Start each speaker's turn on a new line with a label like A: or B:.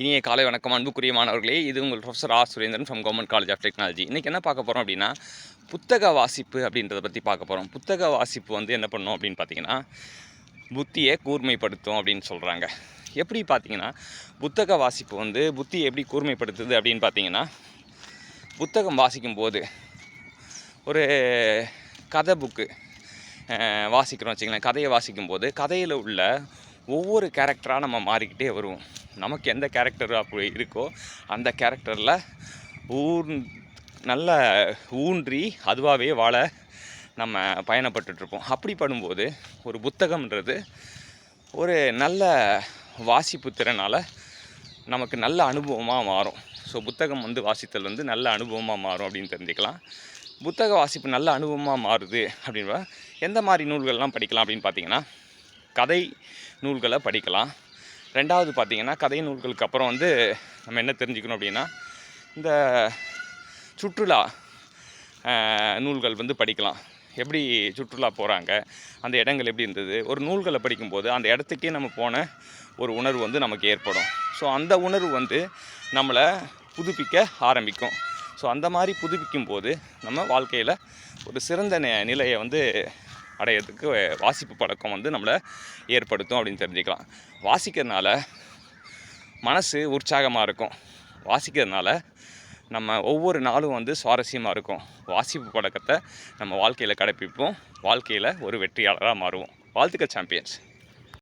A: இனிய காலை வணக்கம் அன்புக்குரிய மாணவர்களே. இது உங்கள் professor R Surendran from government college of technology. இன்றைக்கி என்ன பார்க்க போகிறோம் அப்படின்னா, புத்தக வாசிப்பு அப்படின்றத பற்றி பார்க்க போகிறோம். புத்தக வாசிப்பு என்ன பண்ணணும் அப்படின்னு பார்த்தீங்கன்னா, புத்தியை கூர்மைப்படுத்தும் அப்படின்னு சொல்கிறாங்க. எப்படி பார்த்தீங்கன்னா, புத்தக வாசிப்பு புத்தியை எப்படி கூர்மைப்படுத்துது அப்படின்னு பார்த்தீங்கன்னா, புத்தகம் வாசிக்கும்போது ஒரு கதை புக்கு வாசிக்கிறோம் வச்சுங்களேன். கதையை வாசிக்கும்போது கதையில் உள்ள ஒவ்வொரு கேரக்டராக நம்ம மாறிக்கிட்டே வருவோம். நமக்கு எந்த கேரக்டர் அப்படி இருக்கோ அந்த கேரக்டரில் நல்ல ஊன்றி அதுவாகவே வாழ நம்ம பயணப்பட்டுட்ருப்போம். அப்படி படும்போது ஒரு புத்தகம்ன்றது ஒரு நல்ல வாசிப்பு திறனால் நமக்கு நல்ல அனுபவமாக மாறும். ஸோ புத்தகம் வாசித்தல் நல்ல அனுபவமாக மாறும் அப்படின்னு தெரிஞ்சுக்கலாம். புத்தக வாசிப்பு நல்ல அனுபவமாக மாறுது அப்படின்ற எந்த மாதிரி நூல்கள்லாம் படிக்கலாம் அப்படின்னு பார்த்தீங்கன்னா, கதை நூல்களை படிக்கலாம். ரெண்டாவது பார்த்திங்கன்னா, கதை நூல்களுக்கு அப்புறம் நம்ம என்ன தெரிஞ்சுக்கணும் அப்படின்னா, இந்த சுற்றுலா நூல்கள் படிக்கலாம். எப்படி சுற்றுலா போகிறாங்க, அந்த இடங்கள் எப்படி இருந்தது, ஒரு நூல்களை படிக்கும்போது அந்த இடத்துக்கே நம்ம போன ஒரு உணர்வு நமக்கு ஏற்படும். ஸோ அந்த உணர்வு நம்மளை புதுப்பிக்க ஆரம்பிக்கும். ஸோ அந்த மாதிரி புதுப்பிக்கும் போது நம்ம வாழ்க்கையில் ஒரு சிறந்த நிலையை அடையிறதுக்கு வாசிப்பு பழக்கம் நம்மளை ஏற்படுத்தும் அப்படின்னு தெரிஞ்சுக்கலாம். வாசிக்கிறதுனால மனசு உற்சாகமாக இருக்கும். வாசிக்கிறதுனால நம்ம ஒவ்வொரு நாளும் சுவாரஸ்யமாக இருக்கும். வாசிப்பு பழக்கத்தை நம்ம வாழ்க்கையில் கடைப்பிடிப்போம். வாழ்க்கையில் ஒரு வெற்றியாளராக மாறுவோம். வாழ்த்துக்கள் சாம்பியன்ஸ்.